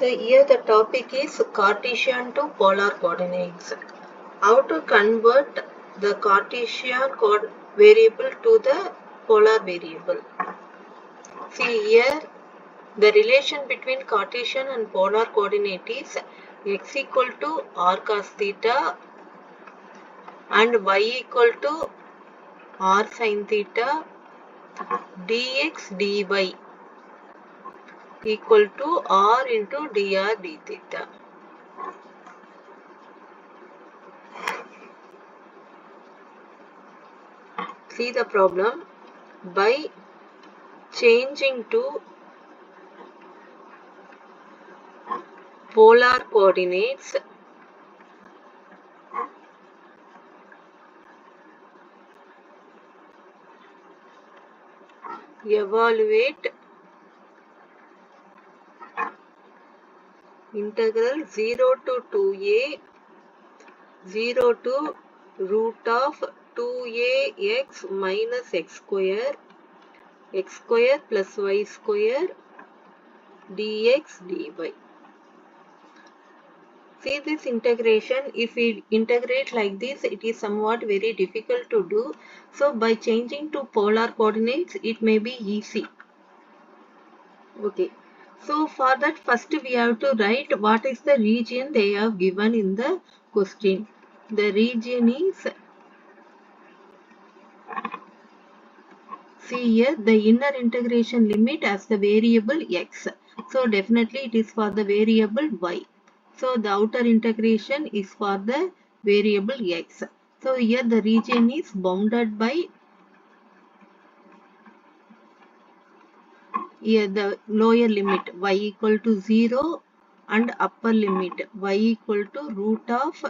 So here the topic is Cartesian to polar coordinates. How to convert the Cartesian variable to the polar variable. See here the relation between Cartesian and polar coordinate is x equal to r cos theta and y equal to r sin theta dx dy equal to r into dr d theta. See the problem. By changing to polar coordinates, evaluate integral 0 to 2a 0 to root of 2ax minus x square plus y square dx dy. See this integration, if we integrate like this, it is somewhat very difficult to do. So by changing to polar coordinates, it may be easy. Okay. So for that, first we have to write what is the region they have given in the question. The region is, see here, the inner integration limit as the variable x. So definitely it is for the variable y. So the outer integration is for the variable x. So here the region is bounded by, here the lower limit y equal to 0 and upper limit y equal to root of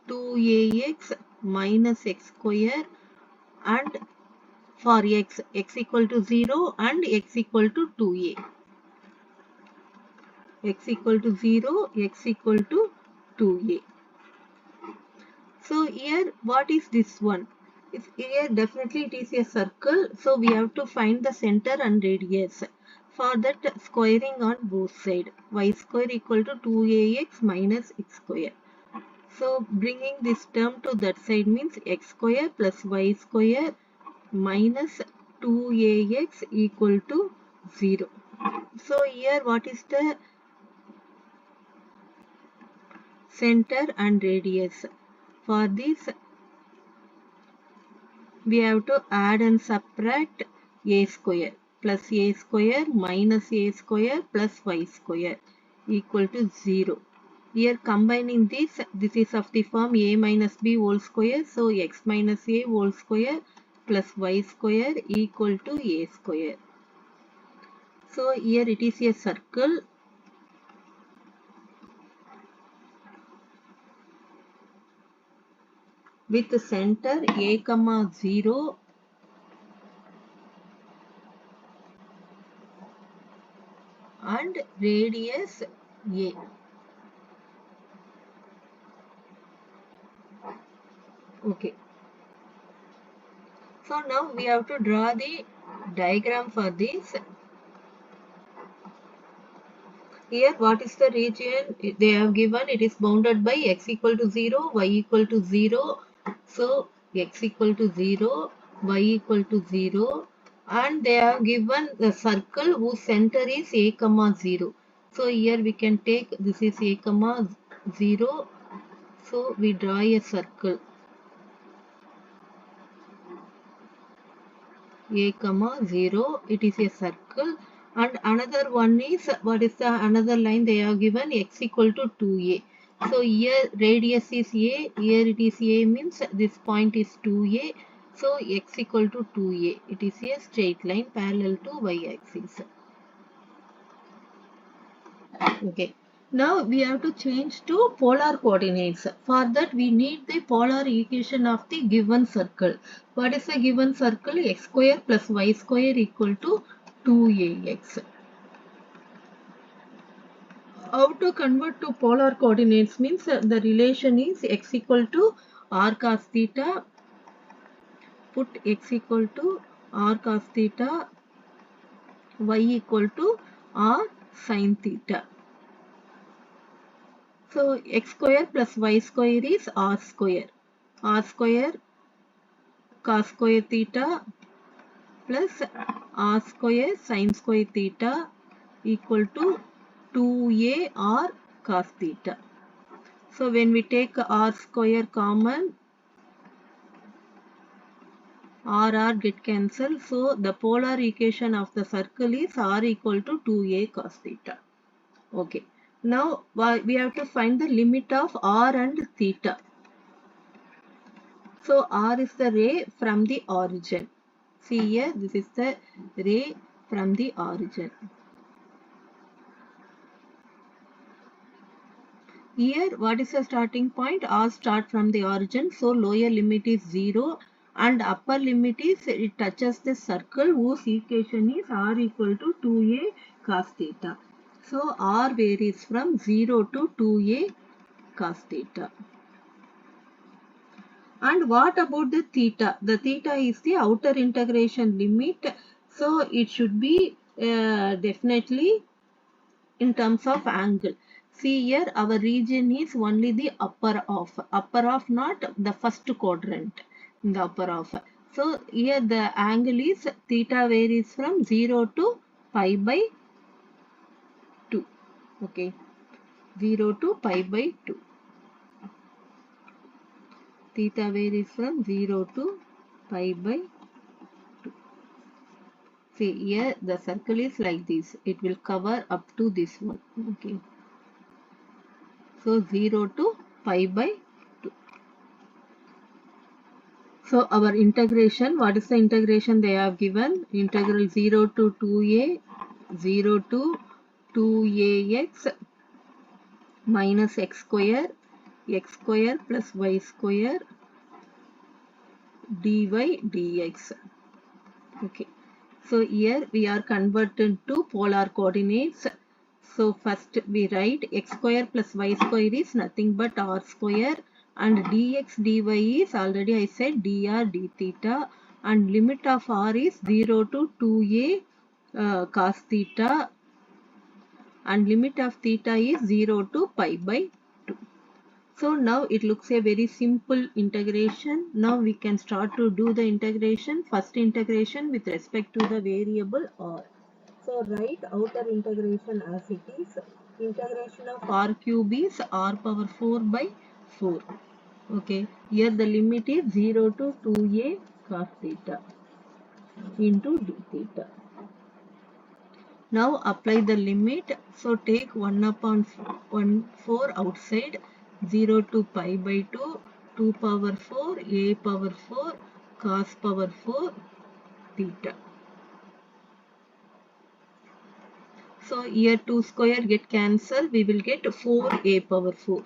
2ax minus x square, and for x equal to 0 and x equal to 2a. X equal to 0, x equal to 2a. So here what is this one? Here definitely it is a circle. So we have to find the center and radius. For that, squaring on both sides. Y square equal to 2ax minus x square. So bringing this term to that side means x square plus y square minus 2ax equal to 0. So here what is the center and radius? For this we have to add and subtract a square plus a square minus a square plus y square equal to 0. Here combining this is of the form a minus b whole square. So x minus a whole square plus y square equal to a square. So here it is a circle with center a comma 0 and radius a. Okay. So now we have to draw the diagram for this. Here what is the region they have given? It is bounded by x equal to 0, y equal to 0. So x equal to 0, y equal to 0, and they have given the circle whose center is a comma 0. So here we can take this is a comma 0. So we draw a circle a comma 0. It is a circle. And another one is, what is the another line they have given? X equal to 2a. So here radius is a, here it is a means this point is 2a. So x equal to 2a. It is a straight line parallel to y-axis. Okay. Now we have to change to polar coordinates. For that we need the polar equation of the given circle. What is the given circle? X square plus y square equal to 2ax. How to convert to polar coordinates means the relation is x equal to r cos theta. Put x equal to r cos theta, y equal to r sin theta. So x square plus y square is r square. R square cos square theta plus r square sin square theta equal to 2a r cos theta. So when we take r square common, r get cancelled. So the polar equation of the circle is r equal to 2a cos theta. Okay. Now we have to find the limit of r and theta. So r is the ray from the origin. See here, this is the ray from the origin. Here, what is the starting point? R start from the origin. So lower limit is 0 and upper limit is it touches the circle whose equation is r equal to 2a cos theta. So r varies from 0 to 2a cos theta. And what about the theta? The theta is the outer integration limit. So it should be definitely in terms of angle. See here, our region is only the upper half, not the first quadrant in the upper half. So here the angle is theta varies from 0 to pi by 2. Okay, 0 to pi by 2. Theta varies from 0 to pi by 2. See here the circle is like this. It will cover up to this one. Okay. So 0 to pi by 2. So our integration, what is the integration they have given? Integral 0 to 2a, 0 to 2ax minus x square plus y square dy dx. Okay. So here we are converted to polar coordinates. So first we write x square plus y square is nothing but r square and dx dy is already I said dr d theta and limit of r is 0 to 2a cos theta and limit of theta is 0 to pi by 2. So now it looks a very simple integration. Now we can start to do the integration. First integration with respect to the variable r. So write outer integration as it is. Integration of r cube is r power 4 by 4. Okay. Here the limit is 0 to 2a cos theta into d theta. Now apply the limit. So take 1 upon 1 4 outside, 0 to pi by 2, 2 power 4, a power 4, cos power 4 theta. So here 2 square get cancelled. We will get 4a power 4.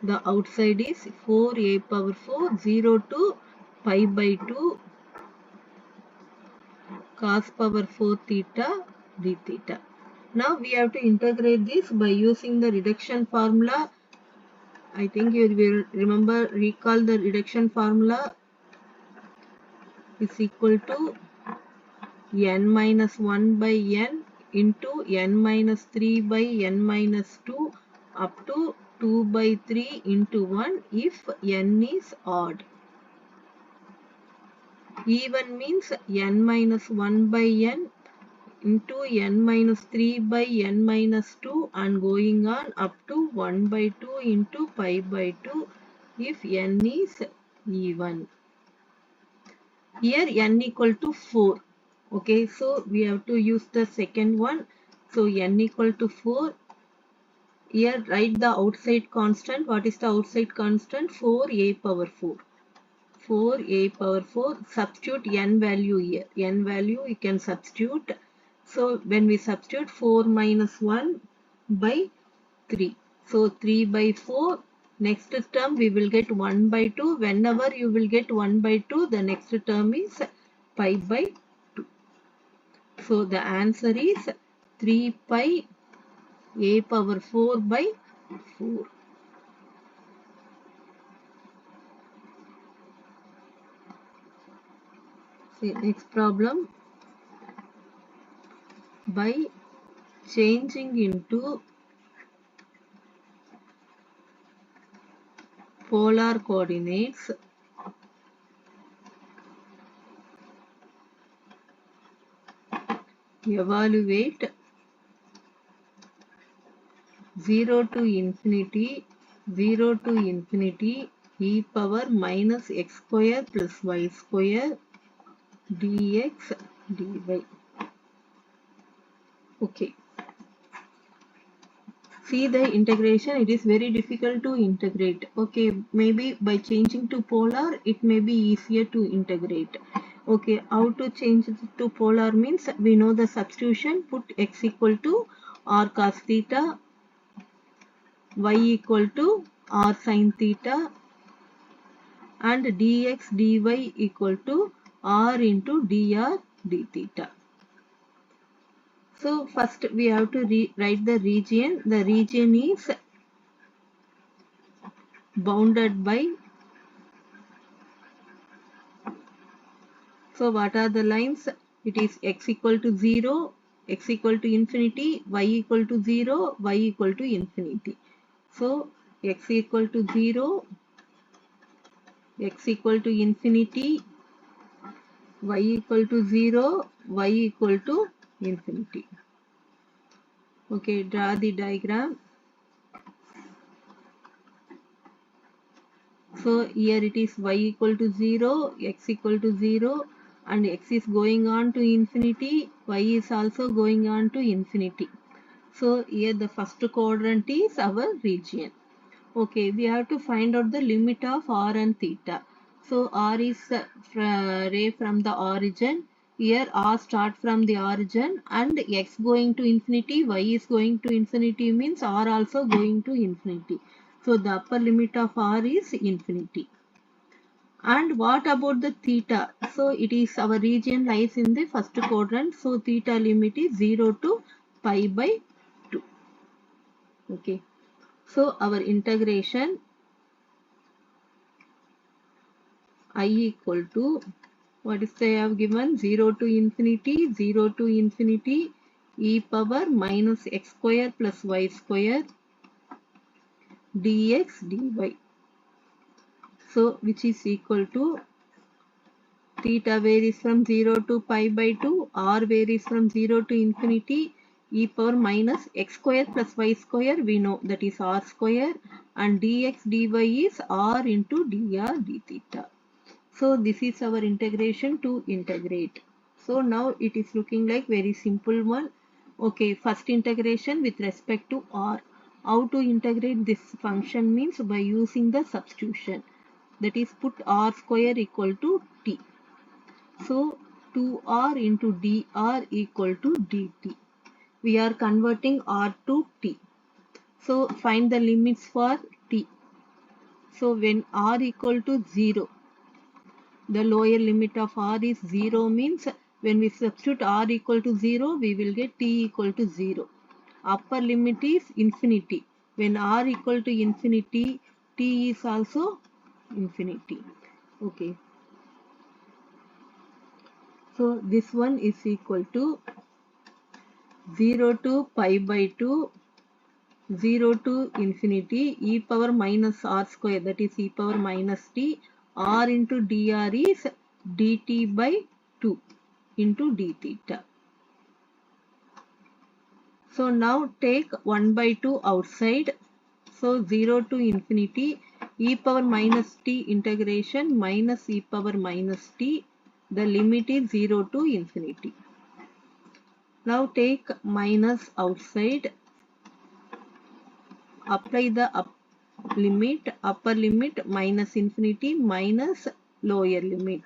The outside is 4a power 4, 0 to pi by 2, cos power 4 theta d theta. Now we have to integrate this by using the reduction formula. I think you will recall the reduction formula is equal to n minus 1 by n into n minus 3 by n minus 2 up to 2 by 3 into 1 if n is odd. Even means n minus 1 by n into n minus 3 by n minus 2 and going on up to 1 by 2 into pi by 2 if n is even. Here n equal to 4. Okay, so we have to use the second one. So n equal to 4. Here write the outside constant. What is the outside constant? 4a power 4. 4a power 4. Substitute n value here. N value you can substitute. So when we substitute 4 minus 1 by 3. So 3 by 4. Next term we will get 1 by 2. Whenever you will get 1 by 2, the next term is pi by 2. So the answer is 3 pi a power 4 by 4. So next problem. By changing into polar coordinates evaluate 0 to infinity, 0 to infinity e power minus x square plus y square dx dy. Okay. See the integration, it is very difficult to integrate. Okay, maybe by changing to polar, it may be easier to integrate. Okay, how to change it to polar means we know the substitution, put x equal to r cos theta, y equal to r sin theta, and dx dy equal to r into dr d theta. So first we have to write the region. The region is bounded by, so what are the lines? It is x equal to 0, x equal to infinity, y equal to 0, y equal to infinity. So x equal to 0, x equal to infinity, y equal to 0, y equal to infinity. Okay, draw the diagram. So here it is y equal to 0, x equal to 0, and x is going on to infinity, y is also going on to infinity. So here the first quadrant is our region. Okay, we have to find out the limit of r and theta. So r is ray from the origin. Here r start from the origin, and x going to infinity, y is going to infinity means r also going to infinity. So the upper limit of r is infinity. And what about the theta? So it is, our region lies in the first quadrant. So theta limit is 0 to pi by 2. Okay. So our integration I equal to, what is they have given, 0 to infinity, 0 to infinity e power minus x square plus y square dx dy. So which is equal to, theta varies from 0 to pi by 2, r varies from 0 to infinity, e power minus x square plus y square, we know that is r square, and dx dy is r into dr d theta. So this is our integration to integrate. So now it is looking like very simple one. Okay, first integration with respect to r. How to integrate this function means by using the substitution. That is, put r square equal to t. So 2r into dr equal to dt. We are converting r to t. So find the limits for t. So when r equal to 0, the lower limit of r is 0 means when we substitute r equal to 0, we will get t equal to 0. Upper limit is infinity. When r equal to infinity, t is also infinity. Okay. So this one is equal to 0 to pi by 2, 0 to infinity e power minus r square, that is e power minus t, r into dr is dt by 2 into d theta. So now take 1 by 2 outside. So 0 to infinity e power minus t integration minus e power minus t. The limit is 0 to infinity. Now take minus outside. Apply the upper limit minus infinity minus lower limit.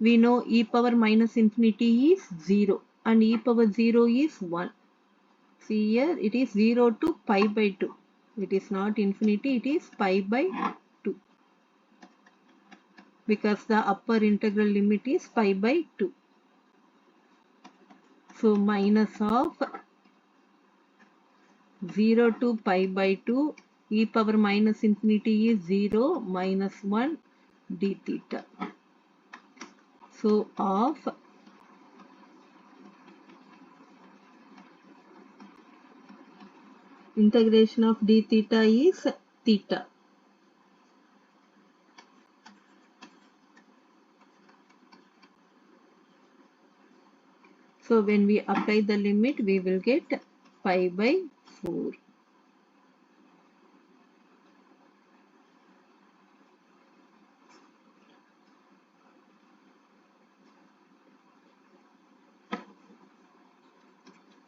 We know e power minus infinity is 0 and e power 0 is 1. See here it is 0 to pi by 2. It is not infinity, it is pi by 2. Because the upper integral limit is pi by 2. So minus of 0 to pi by 2 e power minus infinity is 0 minus 1 d theta. So of integration of d theta is theta. So when we apply the limit, we will get pi by 4.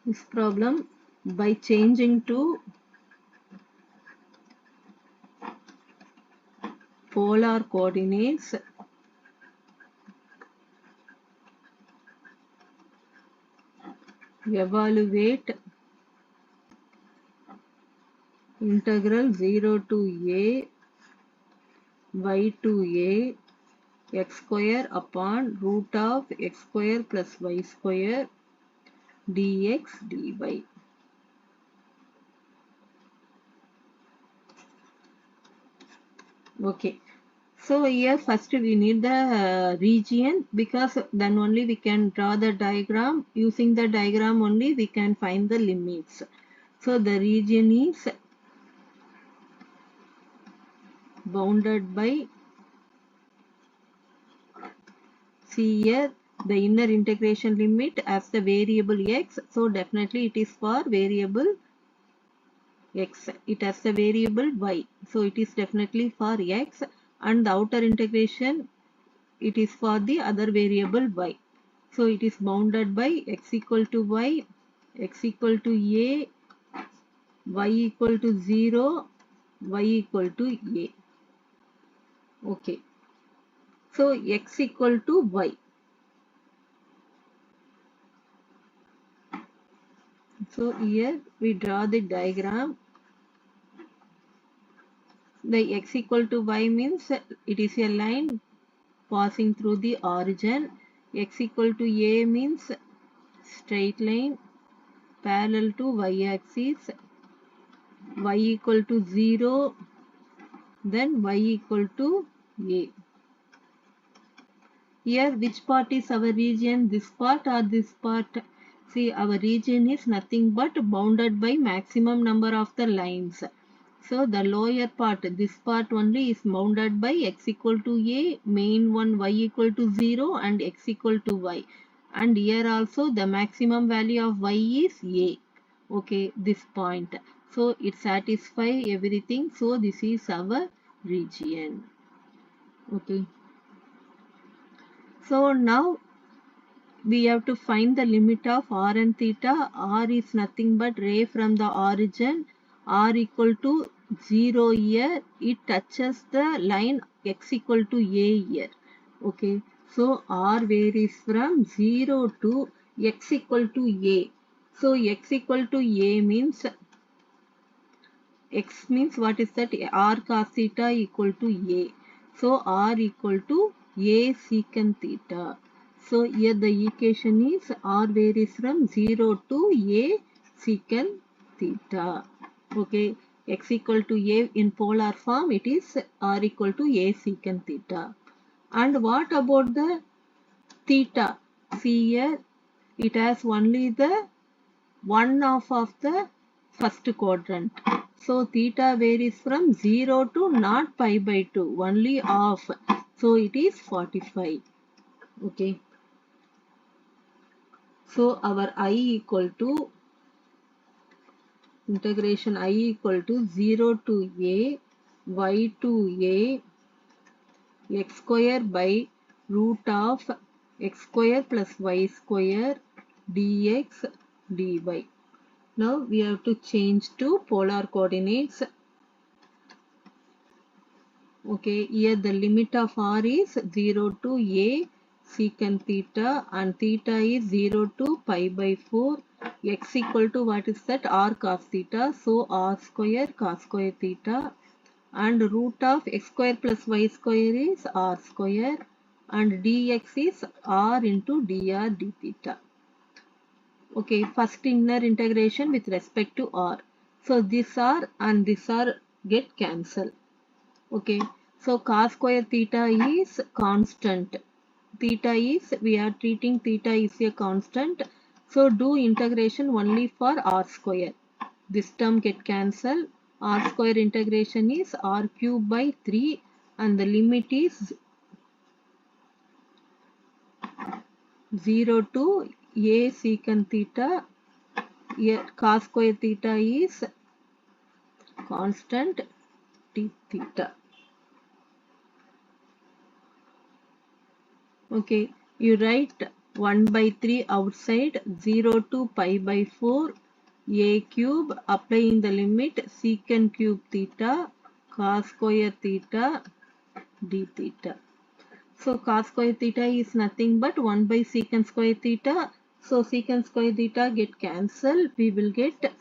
This problem, by changing to polar coordinates, evaluate integral 0 to a y to a x square upon root of x square plus y square dx dy. Okay, so here first we need the region, because then only we can draw the diagram. Using the diagram only we can find the limits. So the region is bounded by, see here, the inner integration limit as the variable x. So definitely it is for variable x. It has the variable y. So it is definitely for x, and the outer integration, it is for the other variable y. So it is bounded by x equal to y, x equal to a, y equal to 0, y equal to a. Okay. So x equal to y. So here we draw the diagram. The x equal to y means it is a line passing through the origin. X equal to a means straight line parallel to y axis. Y equal to 0, then y equal to a. Here which part is our region, this part or this part? See, our region is nothing but bounded by maximum number of the lines. So the lower part, this part only, is bounded by x equal to a, main one y equal to 0 and x equal to y. And here also the maximum value of y is a. Okay, this point. So it satisfies everything. So this is our region. Okay. So now we have to find the limit of r and theta. R is nothing but ray from the origin. R equal to 0 here. It touches the line x equal to a here. Okay. So r varies from 0 to x equal to a. So x equal to a means, x means what is that? R cos theta equal to a. So r equal to a secant theta. So here the equation is r varies from 0 to a secant theta. Okay, x equal to a in polar form, it is r equal to a secant theta. And what about the theta? See here, it has only the one half of the first quadrant. So theta varies from 0 to not pi by 2, only half. So it is 45. Okay. So our I equal to integration I equal to 0 to a y to a x square by root of x square plus y square dx dy. Now we have to change to polar coordinates. Okay, here the limit of r is 0 to a secant theta, and theta is 0 to pi by 4. X equal to what is that? R cos theta. So r square cos square theta, and root of x square plus y square is r square, and dx is r into dr d theta. Okay, first inner integration with respect to r. So this r and this r get cancelled. Okay, so cos square theta is constant. Theta is, we are treating theta is a constant. So do integration only for r square. This term get cancelled. R square integration is r cube by 3, and the limit is 0 to a secant theta. Here cos square theta is constant t theta. Okay, you write 1 by 3 outside, 0 to pi by 4 a cube, applying the limit secant cube theta cos square theta d theta. So cos square theta is nothing but 1 by secant square theta. So secant square theta get cancelled. We will get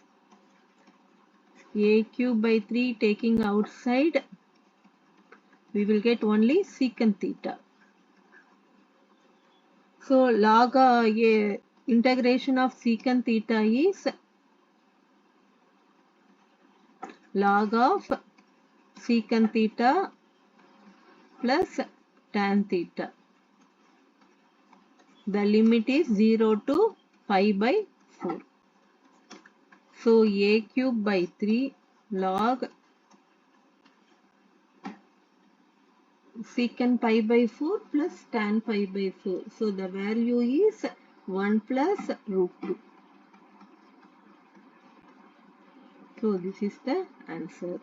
a cube by 3 taking outside. We will get only secant theta. So log integration of secant theta is log of secant theta plus tan theta. The limit is 0 to pi by 4. So a cube by 3 log secant pi by 4 plus tan pi by 4. So the value is 1 plus root 2. So this is the answer.